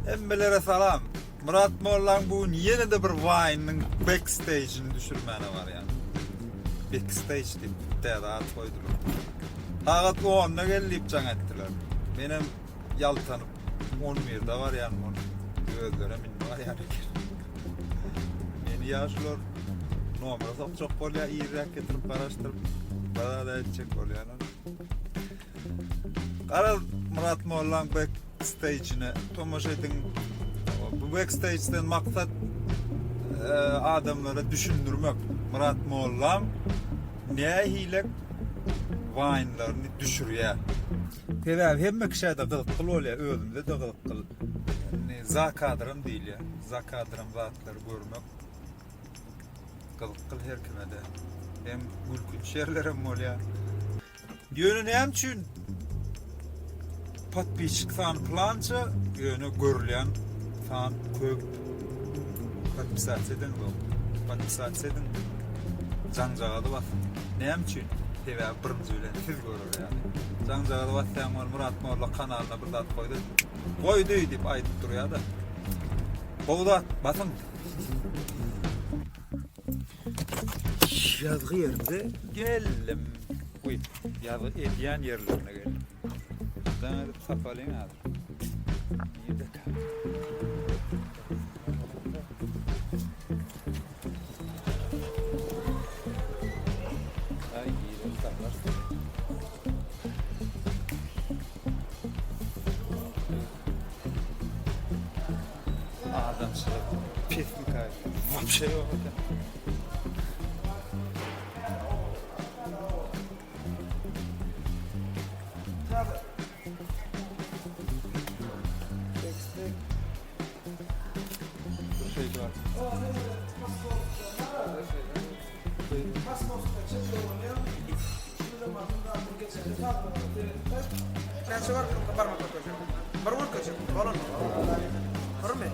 Emmilere salam. Murat Molla'n bugün yeni de bir Vine'nin backstage'ini düşürmeni var yani. Backstage deyip de at koydular. Hagat o anda gelip can ettiler. Benim yaltanıp 11'de var yani onu. Gözlere min var yani. Beni yaşlılar. Nomra çok oluyor, iyi rak getirip araştırıp bana da edecek oluyor yani. Karal Murat Molla'n backstage'ini tomoş edin. Bu backstage'den maksat adamlara düşündürmek. Murat Molla'n ne hile Vine'larını düşürüyor. Tabii hem kişide gılık kıl oluyor, özümde de gılık kıl. Zakadırım değil ya. Zakadırım zatları görmek. Gılık kıl her kime de. Hem mülkün şerlerim oluyor. Yönü hem için подписчик сан plança yönü görülen san köp подписаться edin bu. Подписаться edin. Janjagadı bas. Neyem için? Tebe birinci öyle siz görür yani. Janjagadı bas sen Murat Molla'n kanalına bir dat koydu. Koydu deyip aytıp duruyor da. Koydu basın. Yazgı yerinde geldim. Uy, yazgı ediyen yerlerine geldim. Sana sapalıyım abi. İyi de kal. Ay iyi de saplar. Adam şöyle pis mi kaydı? Вообще yok. Nasıl var? Kabar mı koyacağım? Barbar koyacağım. Balon. Var mı?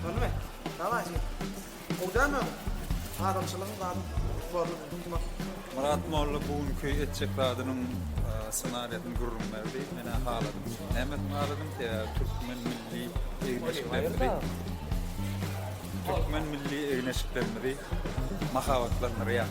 Var mı? Tamam şey. Orada mı? Adam çalın da var mı? Murat Molla'n bugün köy etçekladının senaryo'nun gururun verdi. Mene haladım. Hemet haladım ki Türkmen milli egneşiklerini Türkmen milli egneşiklerini mahavatlarını ya.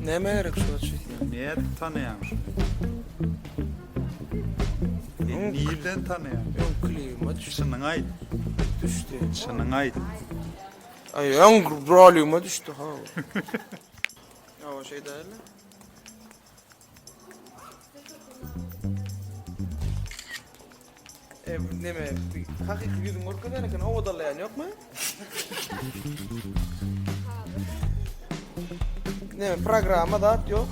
Ne merak şu açı? Niye tanıyamış? Niyeden tanıyamış? Yok klima düştü. Şının ait. Düştü. Şının ait. Ay yan broluma düştü ha. Ya o şey değil. Ne mi? Hakiki yüzün orkadalarken hava dalayan yok mu? Ne mi? Programa da yok.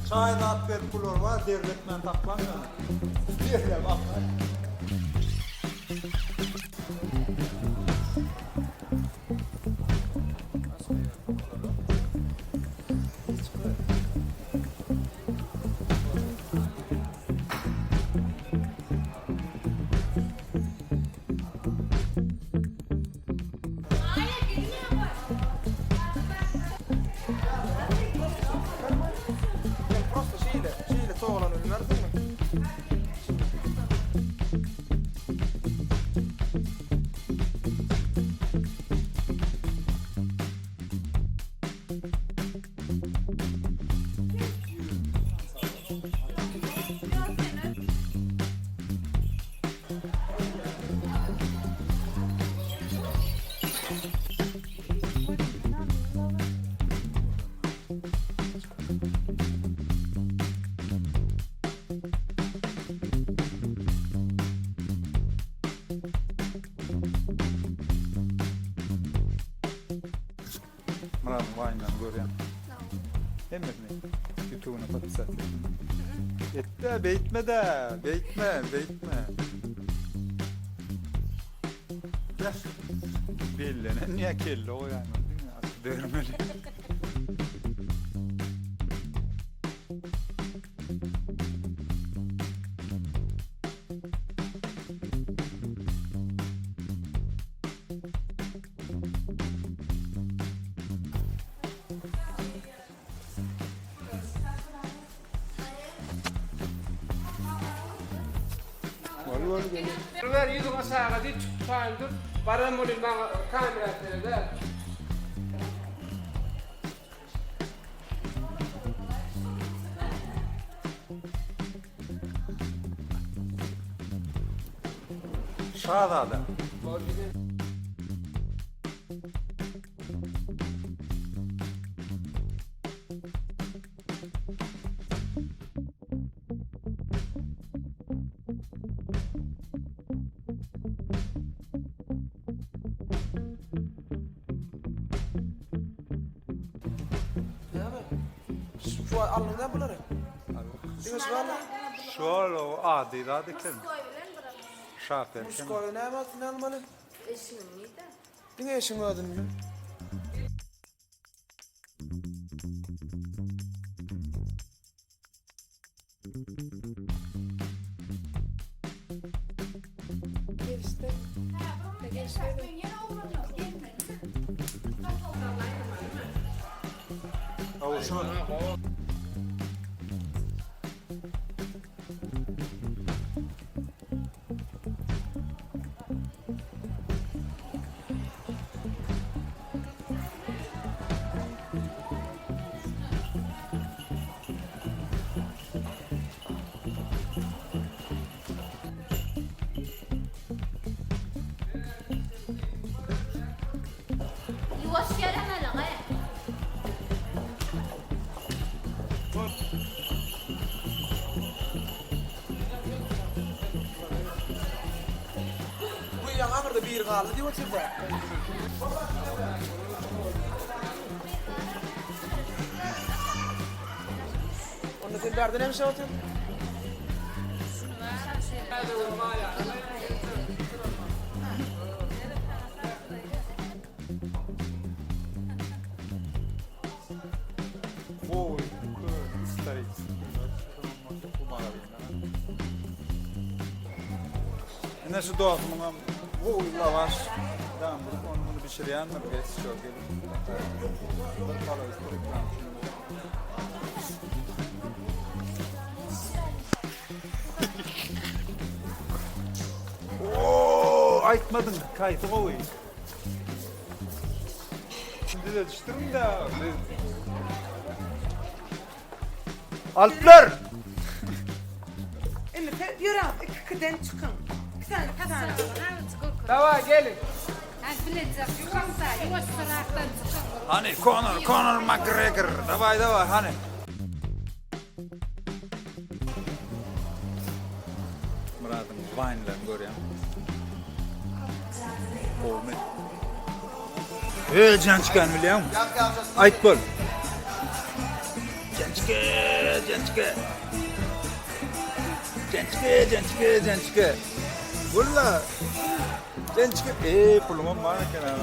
Çayda at ver kulor var, devletmen taklan ya. Diyelim bak. Просто şeyle toğlan ürünler değil mi? Murat Wine'dan görüyorum. Hemen mi? YouTube'una patisat. Ette beytme de. Beytme. Gel. Bellenen niye kelli o yani? Değil mi? Dörmeli. Ver yüzüme sağa diye çıkıp param olayım bana kamera etleri. Şahzade. Şu alnından bunları. Diyoruz valla. Şöyle o adi da diken. Şah derken. Muskoyu ne yapmak ne almalı? Eşinin neydi? Yine eşin adını mı? Gelişti. Gelişti. Avuşan. يوشي لنا لغاية Bu yan amırda bir kaldı diyor çıktı. Onu sen derdin hem şey otur. Ой, старик. Ne şu doğasımın bu lavaş. Tamam, bunu pişiriyen mi? Geç çok gelin. Bakalım istedik lan. Oo, aytmadın. Kaydı koy. Şimdi de düştüm de. Alpler! Elif'e yürü iki kıden çıkın. Bir tane. Dava gelin. Hani Conor McGregor. Davay hani. Murat'ım Vine'den görüyorum. Olmuş. Can çıkan biliyor musun? Ayıp bol. Can çıkı. Valla. Can çıkı. Pulumum var kenara.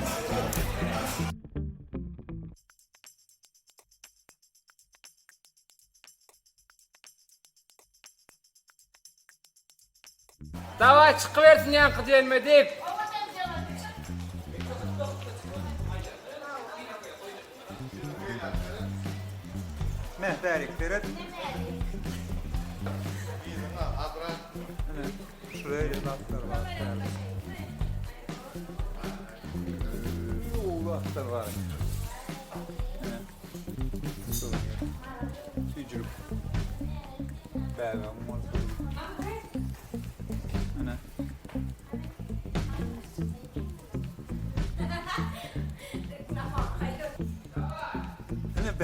Dava çıkıversin yankı diyenme deyip. Mehterik Ferhat. Şuraya atlar var. Atlar var. Tücülük. Bebe, Ana.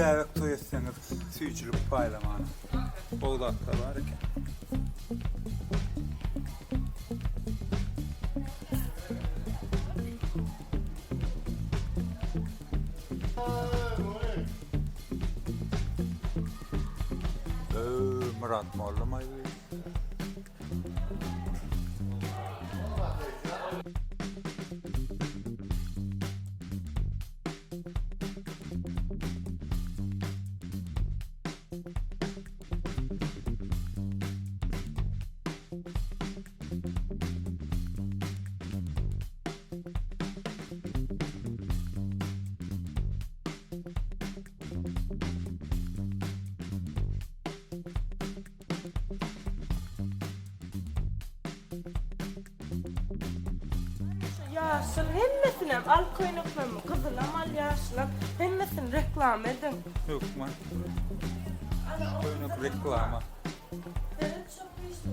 bäbek toy etseniz süýçülük paýlamany. Boğdaklar var eken. Murat Mollamaydı. Yaşıl hemmesine al koynuklarımı kızılam al yaşlı hemmesini reklam edin. Yok mu? Koynuk reklama. Evet çok iyi işte.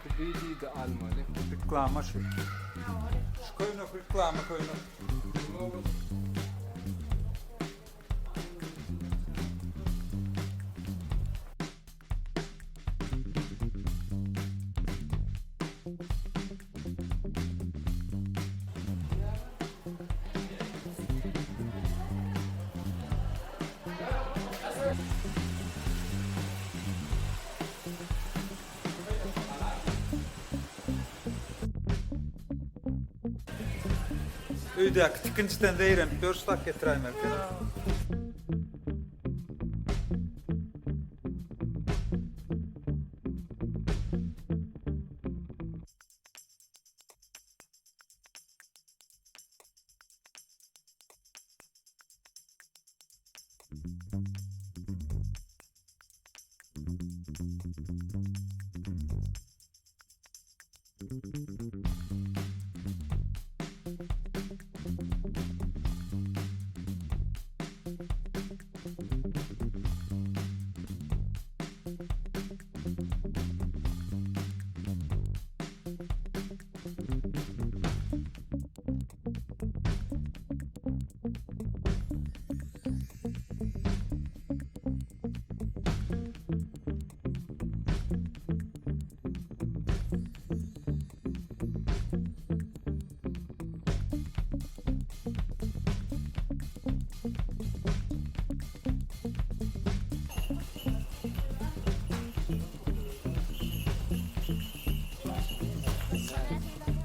Bu bilgiyi de almalı. Reklama şu. Şu koynuk reklama koynuk. Öydeki tıkınçtan değilim. 4 dakika getireyim erken.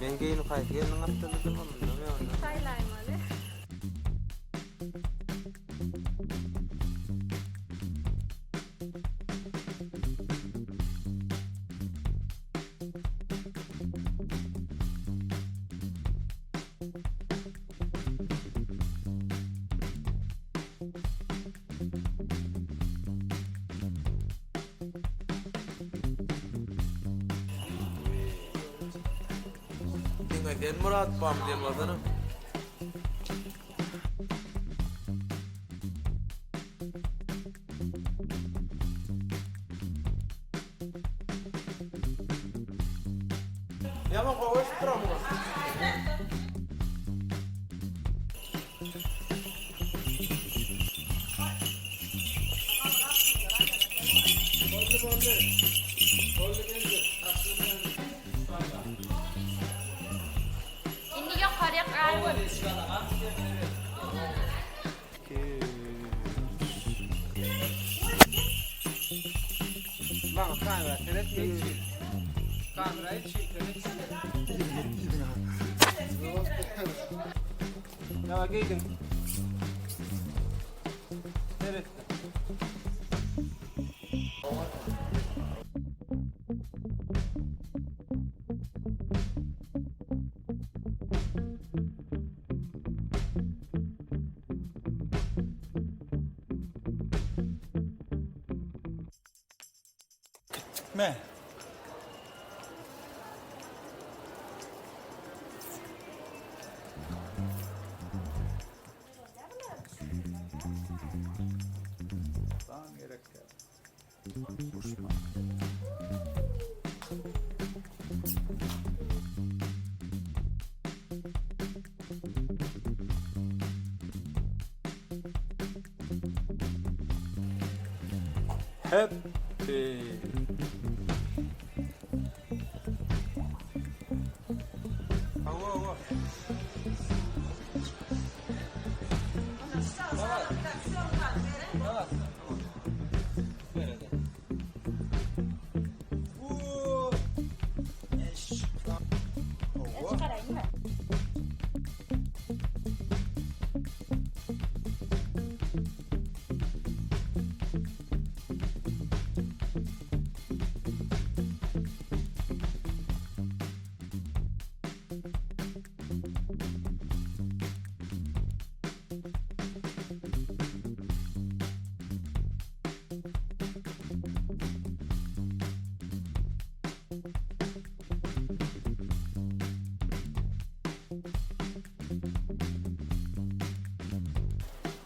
Ben geyini kayıt gelinin aptaladım ama ne Saylaymalı. Den Murat bam den vatanım. Ya bak o şuram mı? Şimdi yukarıya kaybol. Bak kamera seyretmeyi çek. Kamerayı çek. Ya giydin. Evet. Ne? Daha gerek yok. Boşma. Hep Ava.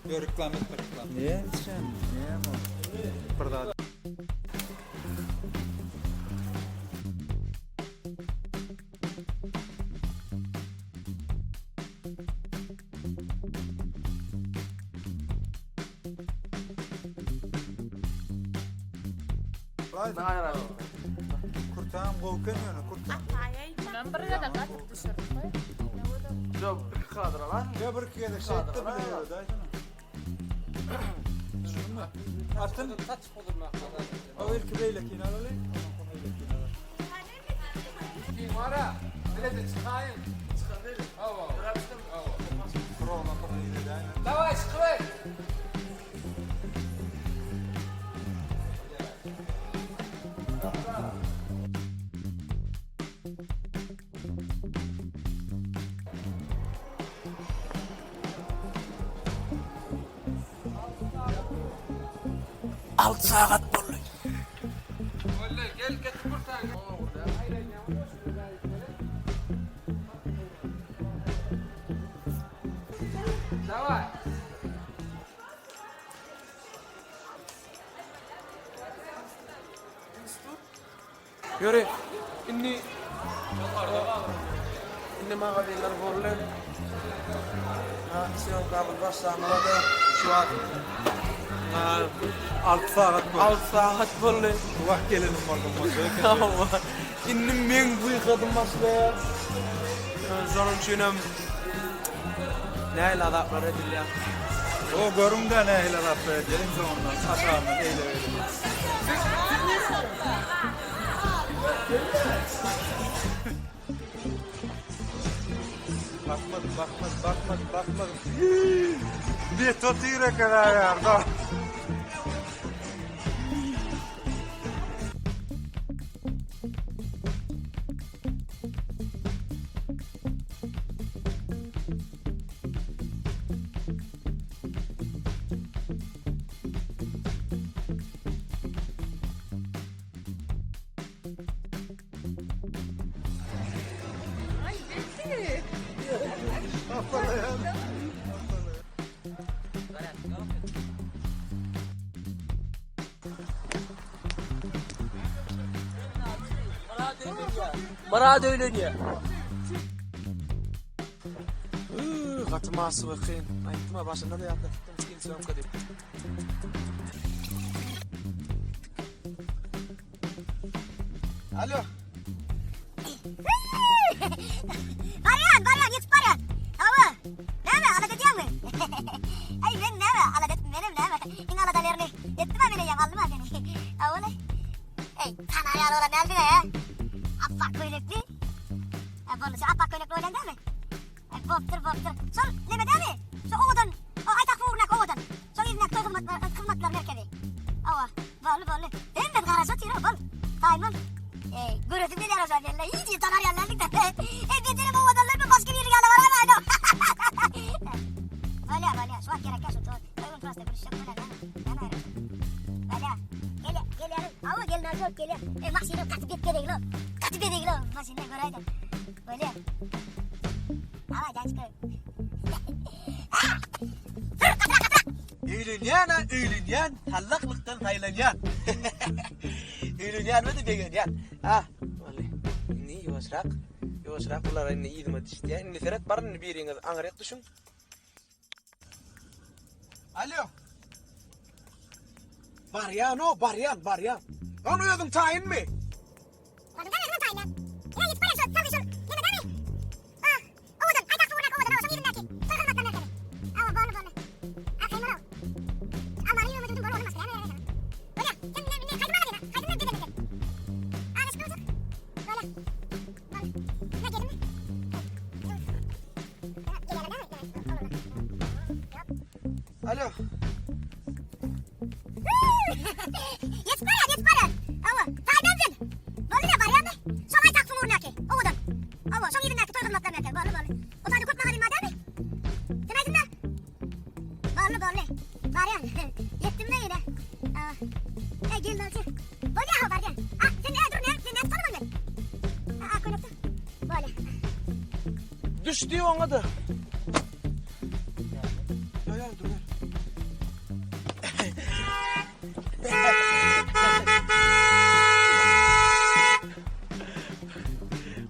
Reklam et reklam. Niye sen? Niye ama? Pırda. Hayır abi. Kurtağım golken yana kurtağım. Ben buraya da katıp dışarı koy. Yok kadra lan. Ya bir kere de şey etti bile ya da. Atın Kaç olurmak kadar. o ilk beyle kinalı. Kim var ya? Hele de çıkayım. Çıkabilir. Hava. Bıraktım. Hava. Roma kapıyı da. Davay çıkıver. Alt saat bollu. Vallahi gel getir kurtan. Davay. Yürü. İnni mağazalar bollu. Ha, sen kabul başlamada şu an. Ha, 6 saat bu. alt saat bollu. Vah gelelim orada. Allah. İnni men buykadım başla. Zorun çönem. Ne ladaklar edil ya. O görümde ne hele rapı edelim zamandan aşağıdan eyle öyle. Bakmadı. Bir tutuyla kadar yardım. Mara döyleniyor. Katıması bakayım. Ayıtma başında da yaptım. Miskin sıram kadim. Alo. Baryan, git baryan. Hava. Neme, ala dediyor mu? Ay ben neme, ala dedim benim neme. İn ala dalarını. Etme beni ya, alma beni. Hava ne? Ey, tanrı ya, ola nerede ya? Apak köylüklü. Bunu apak köylüklü olan değil mi? Boptur. Son neme değil mi? Son ovadan, aytak vurnak ovadan. Son iznak toy kılmaklar merkezi. Hava, bolu. Hem de garajı tiro, bol. Tayman. Görüntü bir yarasa yerler. İyice tanar yerlerlik de. Benim o vatanlarımın başka bir rüyada var ama no. Vale. Suat gerek ya suat. Koyun pasta bir şey böyle ben ayrı. Vale. Gel. Ama gel nazar gel. Masine katip edeyim lo. Katip edeyim lo. Masine göreydim. Vale. Ama genç Eğlenyen, hallaklıktan haylanyan. Eğlenyen mi de beğenyen? Ha, Vallahi. İnni yavaşrak ular inni iyilme dişti ya. İnni seret barın bir yenge angaret düşün. alo. Baryan o, baryan, baryan. Onu yodun tayin mi? Kadın da ne taylan? Ya git bana sor, tabii sor. Ne kadar mı? Ah, oğlum, ay tak vurnak oğlum, o yerindeki. Sakın bakma nerede? Ama bağlı. Akayım onu. Ama arıyor mu dedim, doğru olmaz. Yani öyle. Böyle, sen ne kaydın bana dedin? Kaydın ne dedin? Ağrış ne olacak? Böyle. Ne gelin mi? Gelelim değil mi? Alo. Yetmez. Ama taydandın. Böyle ne var ya mı? Sonra tak vurnak. Oğlum. Ama son yerindeki toygunluklar nerede? Böyle. O tane kurtma halim madem mi? Demeydin mi? Böyle. Var ya. Yettim de yine. Gel dalcı. Böyle ya var ya. Sen ne dur ne? Sen ne tanımın ben? Konuktu. Böyle. Düştü ona da. Ya dur.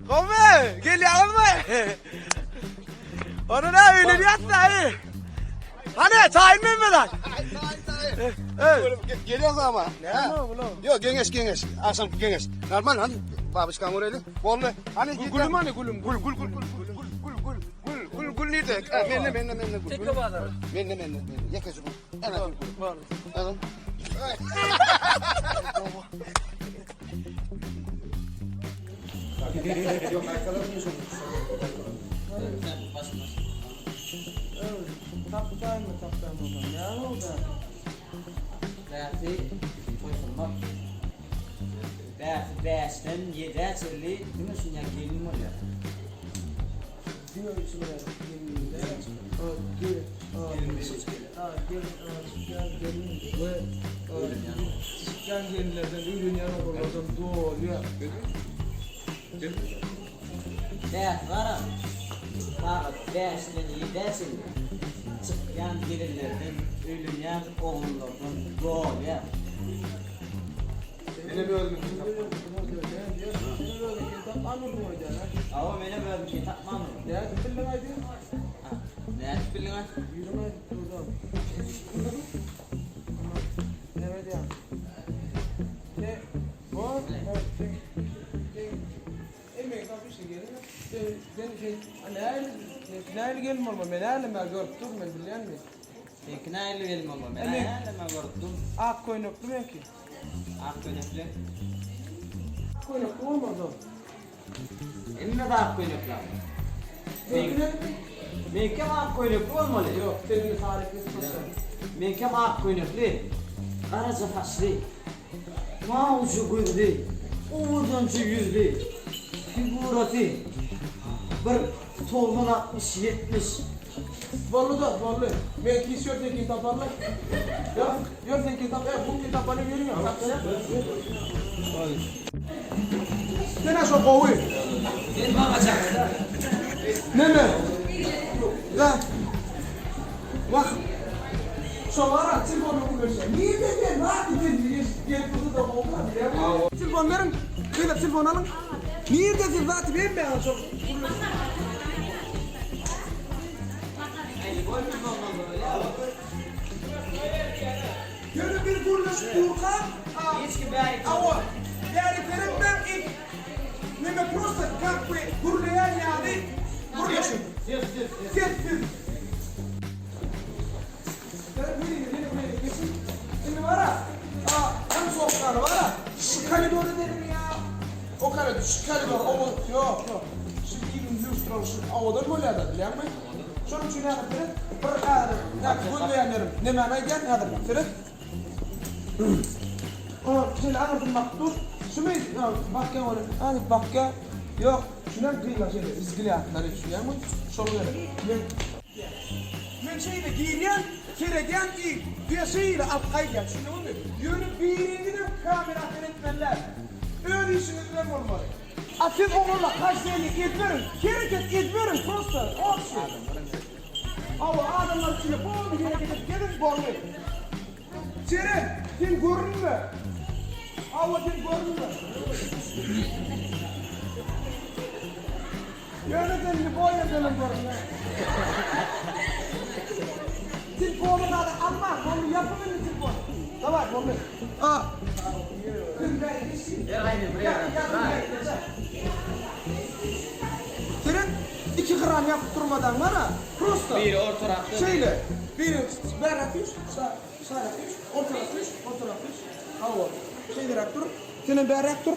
Kome, gel yalım mı? Onu ne öyle yatsa iyi. Hani tayin mi lan? Evet. Geliyoruz ama. Ne bu lan? Yok gengeç. Akşam gengeç. Normal hani babiş kamureli. Vallahi hani Gülüm hani gülüm. Gül nerede? Menne gül. Tek kadar. Menne. Yeke şu. Evet. Var. Evet. Taptay mı bakalım. Ne oldu? Berarti toysunmak. Dersten yeterli bunu sunya gelin mi ya? Diyor içine gelin. Gel. Çıkan gelinlerden ürünyen okullardan doğuyor. Ders var. Fakat dersten yeterli. Çıkan gelinlerden ürünyen okullardan doğuyor. Beni böyle Ama benim böyle bir kitap var mı? Ya bilin haydi. Ne bilin ha? Yürüme buradan. Evet ya. Ne? Bu? Emek kapı şey gelin. Ne gelin olma. Ben görüp dur ben bilen mi? Tekna ile gelin ama ben ayağımla gördüm. Ak koynuklu mu ki? Akkoynaklı. Koynuklu olmadı. Emme de akkoynaklı. Men kim akkoynaklı olmalı? Yok, senin tarifini tutarsan. Men kim akkoynaklı? Araca faşlı. Mağucu gözlü. Umurdançı yüzlü. Figuratı. Bir toğman 60-70. Vallahi da vallahi. Ben tişörtle kitaplarla. Yok sen kitap bu kitapları veriyorum. Sen aşağı koy. Ben bakacağım. Ne mi? Ya. Bak. Şovara telefonu kullanıyor. Niye dedin? Ne dedin? Gel kutu da oldu. Telefon verin. Şöyle telefon alın. Niye dedin? Zaten ben çok. Yürü bir kuruluş kurka. Hiç ki belki. Ava. Yani ben ilk. Ne mi prosta kakwe kurulayan yani. Kuruluş. Sessiz. Şimdi var ha. Hem soğuklar var ha. Şu kalidoru dedim ya. O kalidor, şu kalidor. Yok. Şimdi 20 lüstron şu avadan böyle adı biliyor musun? Şunun için adı bir adı. Ya kurulayanlarım. Ne mana gel adı. Sırık. Şimdi anladım bak dur. Şunu bakka olur. Hani bakka. Yok. Şundan kıyma şimdi. İzgili atları biliyor musun? Şunu verin. Men şeyle giyinen, kereden değil. Bir şeyle alkayken. Şimdi onu yönü birinin kamera yönetmenler. Öyle işinizden olmalı. Siz onunla kaç senelik etmiyorum. Hareket etmiyorum prosta. Olsun. Ama adamlar içine bol bir hareket edip gelin bol. Ceren, kim görün mü? Ama kim görün mü? Yönetenli boyatalım görün mü? Tilponu da alma, onu yapımını tilponu. Давай, Борли. А. Senin iki kıran yapıp durmadan var ha. Prosto. Bir ortarakta. Şeyle. Biri berrak üç, sağrak üç, ortarak üç, ortarak üç. Hava. Şey direkt dur. Senin berrak dur.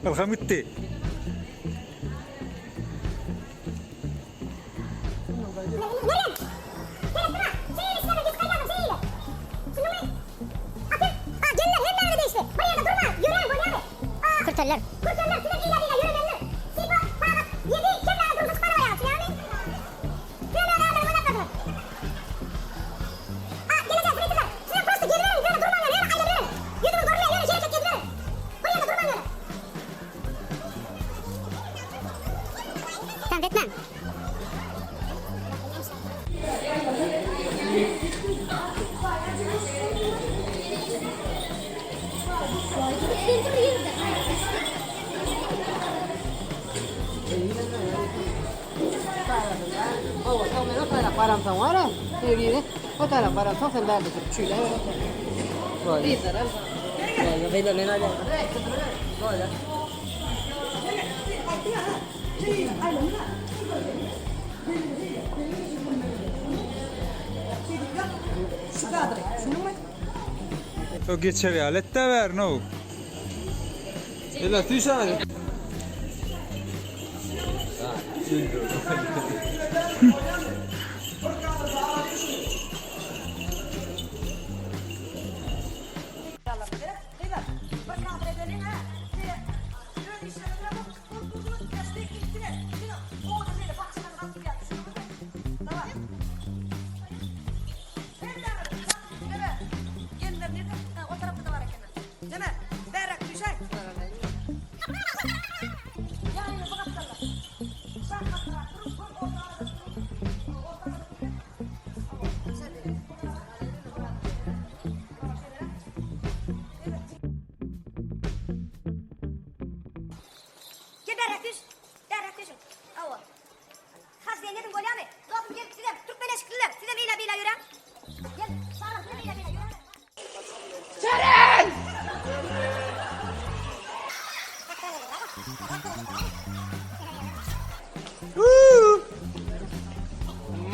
Kalkam gitti. Kurtarlar. Kurtarlar. Size ileride yürümenler. Siz bak. Yedi. Kimlerle durmuş para hayatı yani. Böyle adamları oynatmadılar. Geleceğiz bırakırlar. Size prosto geliverin. Böyle durmayın. Hele ayrılın. Yüzümü görmeyin. Hele şerefet geliverin. Buraya da durmayın öyle. Tamam etmem. Không nó phải là qua làm sống hết rồi. Thì gì đấy? Có thể là qua làm sống thành đạt được chửi đấy. Rồi. Đi rồi đấy. Rồi bây giờ lên đây. Rồi đấy. Şu kadar. Şunu mu? O geçer alet de ver ne o? Ela tüy sana.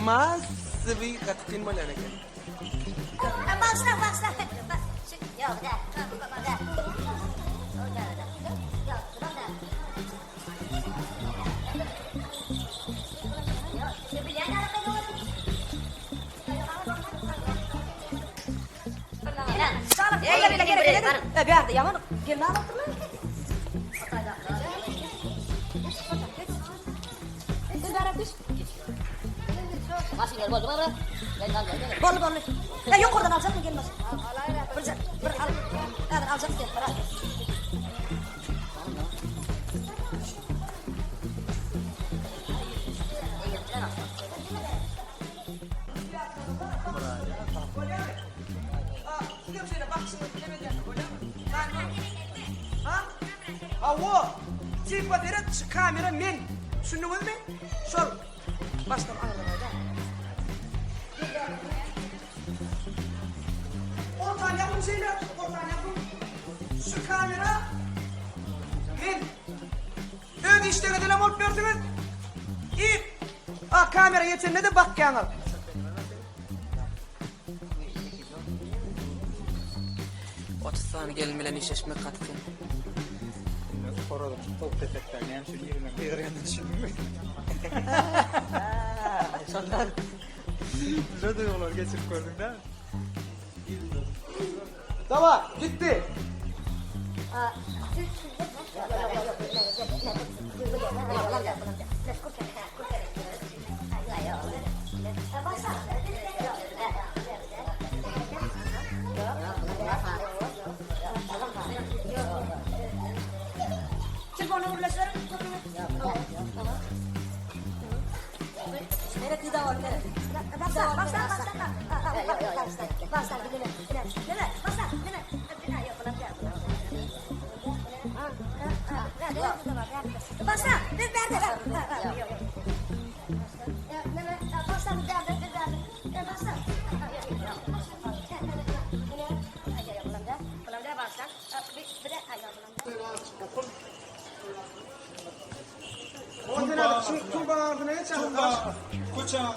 Mas bir katin mo na nagay. Başla. Yok da. Bol. Ya yok oradan alacak mı gelmez. Alacak gel. Avo. Cipa deret kamera men. Şunu mu men? Şol. Baştan anlamaya. Ortadan yapın şeyler. Ortadan yapın. Şu kamera men. Öyle işte kadar olup gördünüz. İyi. Kamera yeterine de bak kanal. Otuzdan gelmelen işleşme katken. Orada top tepekten yani şu yerine kıyırganın şimdi. Sonlar. Güzel de yollar geçip gördün değil mi? Tamam gitti. onu uğurlaşırım. Nereye kız da var nereye? Başla. Başla, dinle. Başla, bir ver. Tuğba ne çağır? Tumba, kuça.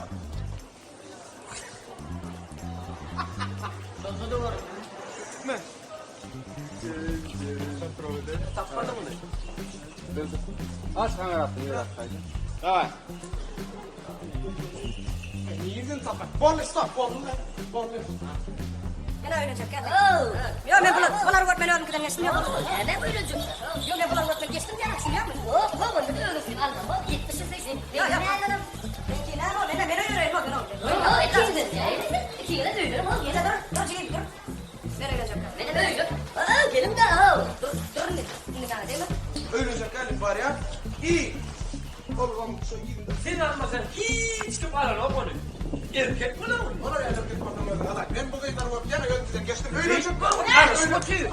Aç kamerasını biraz. Давай. Yerden tapak. Bol stop, bol. Gel oynayacak gel. Yok ben bunlar vurma beni oğlum geçtim yok. Ne buyuracak? Yok ben bunlar vurma geçtim ya aksın yapma. Baba ne diyorsun? Alma 70-80. Yok anladım. Peki ne oldu? Ben yürüyorum bak ne oldu? İkindi ya. İki yere dövüyorum. Yine dur çekil dur. Nereye gelecek? Beni dövüyor. Gelin de dur ne tane değil mi? Ölecek halim var ya. İyi. Oğlum şu yerinde. Sen almasan hiç kim alır o konu. Erkek mi lan? Ona ya erkek bakımı alak. Ben bu kadar var yana yönteden geçtim. Ölecek. Alır bakıyor.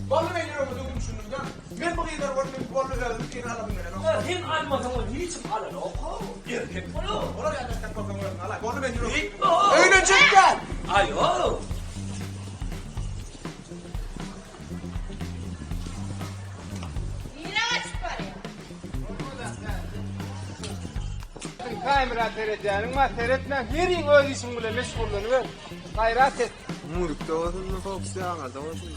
Vallahi ben yürüyorum durdum şunu ya. Ben bu kadar var ben vallahi geldim ki alalım ben. Sen almasan o hiç alır o konu. Erkek mi lan? Ona ya erkek bakımı alak. Vallahi ben yürüyorum. Gitme. Ölecek gel. Ayo. Kamera seyredeceğinin var seyretmen. Her yin öz işin bile meşgulluğunu ver. Gayret et. Murukta olsun da fokusyan da olsun.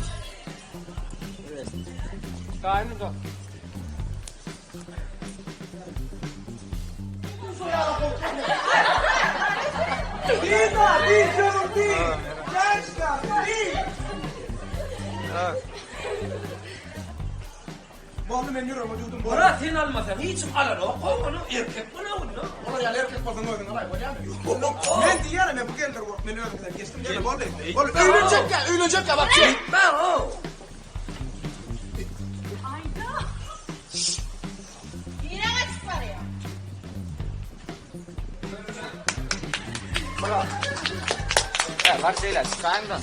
Evet. Kaynı da. Değil canım değil. Gençler değil. Vallahi ben yürüyorum durdum. Bora sen almasan hiç alır o konu. Erkek mi lan? Ona ya erkek bakımı alak. Ben diyelim ben bu geldi ben öyle geçtim. Gel vallahi. Vallahi ölecek ya bak. Gitme o. Bak şeyler çıkayım da.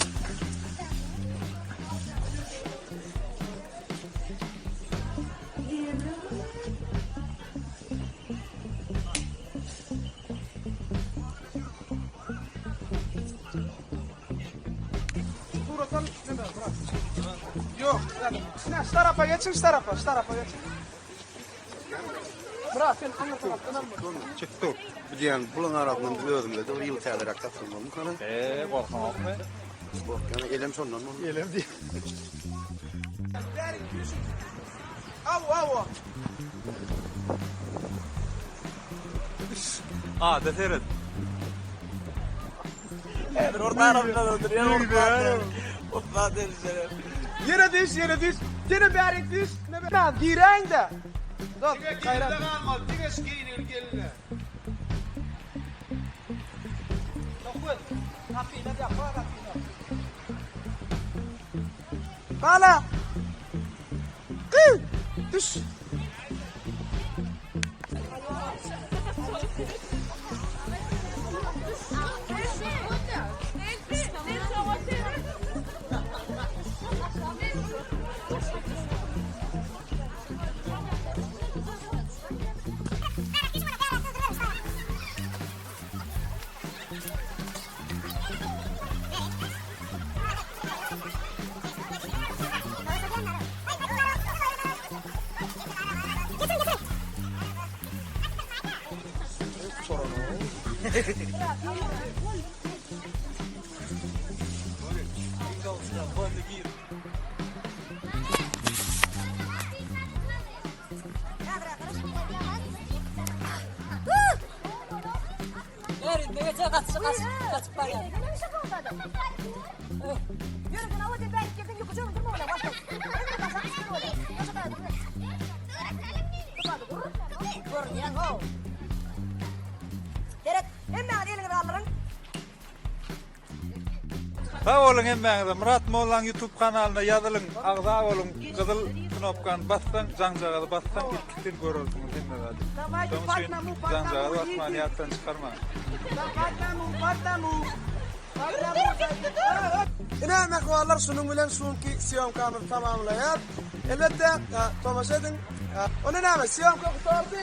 Yok. Ne şu tarafa geçin şu tarafa geçin. Bırak sen anla taraftan alma. Çıktı. Bir diyen bulun arasından bir özümle de yıl çağırarak katılmam. Korkmam mı? Yani elem sondan mı? Elem değil. Avo. Da seyret. Yere düş. Yine bir düş. Ne direğin de. Dur gayret. kalmaz. Digeş giyinir geline. Bana. Düş. Sağ olun emmeğinize. Murat Moğlan YouTube kanalına yazılın. Ağza olun. Kızıl knopkanı bassan, cancağızı bassan ilktir görürsünüz. Давайте Cancağızı basma, niyattan çıkarma. İnanın ahvallar sunum bilen sunki siyom kamil tamamlayıp elbette tomosha edin. Onu neyme siyom kapı